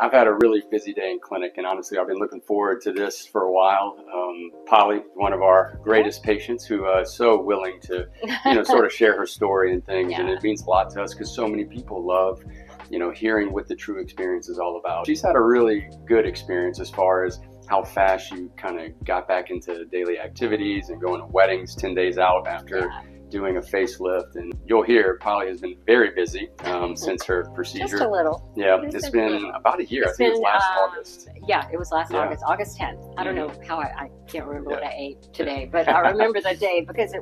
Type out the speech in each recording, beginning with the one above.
I've had a really busy day in clinic, and honestly, I've been looking forward to this for a while. Polly, one of our greatest patients, who is so willing to, sort of share her story and things, and it means a lot to us because so many people love, hearing what the true experience is all about. She's had a really good experience as far as how fast you kind of got back into daily activities and going to weddings 10 days out after doing a facelift. And you'll hear Polly has been very busy since her procedure. Just a little. Yeah, it's been about a year. I think it was last August. Yeah, it was last August, August 10th. I don't know how I can't remember what I ate today, but I remember the day because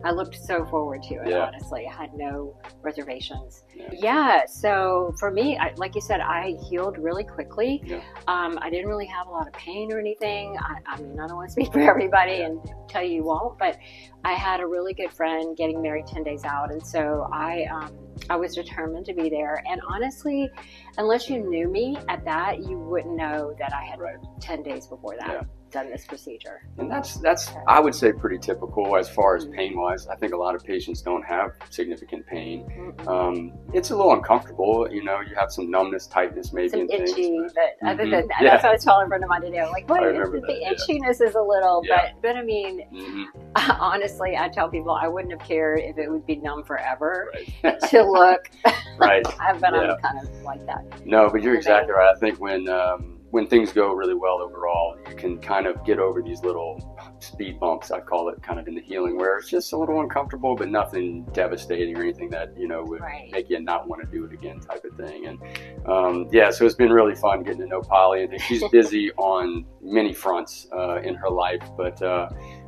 I looked so forward to it, honestly. I had no reservations. Yeah, so for me, like you said, I healed really quickly. I didn't really have a lot of pain or anything. I mean, I don't want to speak for everybody and tell you won't, but I had a really good friend getting married 10 days out, and so I was determined to be there. And honestly, unless you knew me at that, you wouldn't know that I had 10 days before that done this procedure. And that's I would say pretty typical as far as pain wise. I think a lot of patients don't have significant pain. It's a little uncomfortable, you have some numbness, tightness maybe, some and itchy, things, but other than that, that's what I was telling a friend of mine today. I'm like, what is it? The itchiness is a little, but I mean, honestly, I tell people I wouldn't have cared if it would be numb forever to look. But I'm kind of like that. No, but you're exactly right. I think when things go really well overall, you can kind of get over these little speed bumps, I call it, kind of in the healing, where it's just a little uncomfortable, but nothing devastating or anything that, would make you not want to do it again type of thing. And so it's been really fun getting to know Polly. I think she's busy on many fronts in her life, but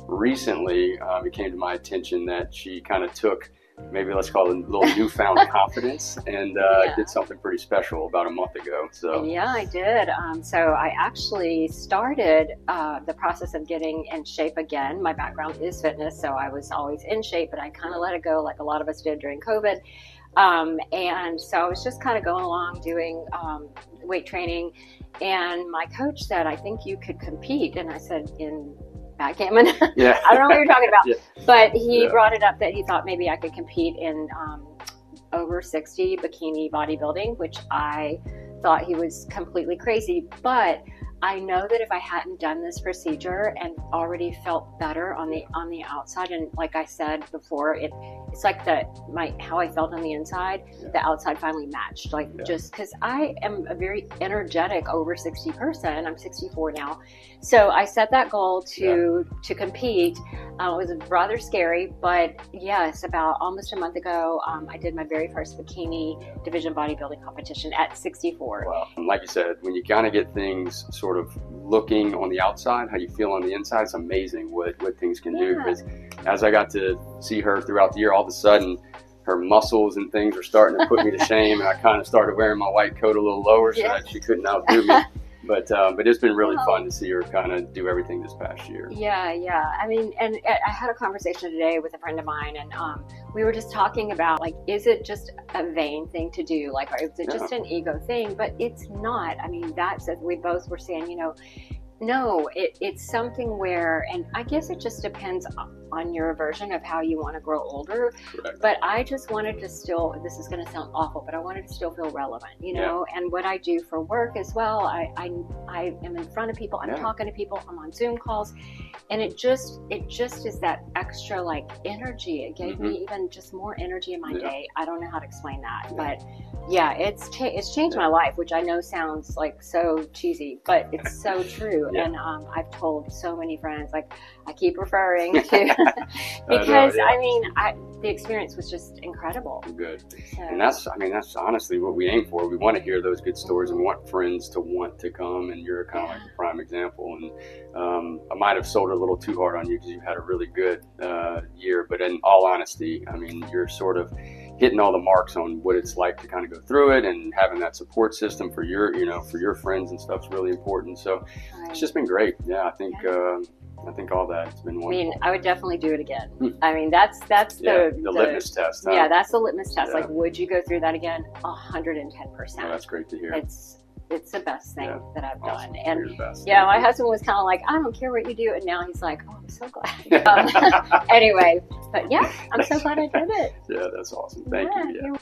recently it came to my attention that she kind of took, maybe let's call it a little newfound confidence, and did something pretty special about a month ago. So yeah, I did. So I actually started the process of getting in shape again. My background is fitness, so I was always in shape, but I kind of let it go like a lot of us did during COVID. And so I was just kind of going along doing weight training, and my coach said, I think you could compete. And I said, in backgammon. I don't know what you're talking about, but he brought it up that he thought maybe I could compete in over 60 bikini bodybuilding, which I thought he was completely crazy. But I know that if I hadn't done this procedure and already felt better on the outside, and like I said before, it's like how I felt on the inside, the outside finally matched. Just because I am a very energetic over 60 person. I'm 64 now, so I set that goal to compete. It was rather scary, but yes, about almost a month ago, I did my very first bikini division bodybuilding competition at 64. Wow. Like you said, when you kind of get things sort of looking on the outside, how you feel on the inside, it's amazing what things can do. Because as I got to see her throughout the year, all of a sudden her muscles and things were starting to put me to shame, and I kind of started wearing my white coat a little lower so that she couldn't outdo me. But it's been really fun to see her kind of do everything this past year. Yeah. I mean, and I had a conversation today with a friend of mine, and we were just talking about, like, is it just a vain thing to do? Like, or is it just an ego thing? But it's not. I mean, that's, as we both were saying, no, it's something where, and I guess it just depends on your version of how you want to grow older. Correct. But I just wanted to still, this is going to sound awful, but I wanted to still feel relevant, and what I do for work as well. I am in front of people, I'm talking to people, I'm on Zoom calls, and it just is that extra like energy. It gave me even just more energy in my day. I don't know how to explain that, but it's changed my life, which I know sounds like so cheesy, but it's so true. And I've told so many friends, like I keep referring to, because I mean, the experience was just incredible. Good. So. And that's honestly what we aim for. We want to hear those good stories, and we want friends to want to come, and you're kind of like a prime example. And I might have sold it a little too hard on you because you had a really good year, but in all honesty, I mean, you're sort of hitting all the marks on what it's like to kind of go through it, and having that support system for your, for your friends and stuff is really important. So it's just been great. Yeah, I think all that, it's been wonderful. I mean, I would definitely do it again. I mean, that's the litmus test. Huh? Yeah, that's the litmus test. Like, would you go through that again? 110%. Oh, that's great to hear. It's the best thing that I've done. And you're the best. My husband was kind of like, I don't care what you do. And now he's like, oh, I'm so glad. Anyway, but I'm so glad I did it. Yeah, that's awesome. Thank you. Yeah.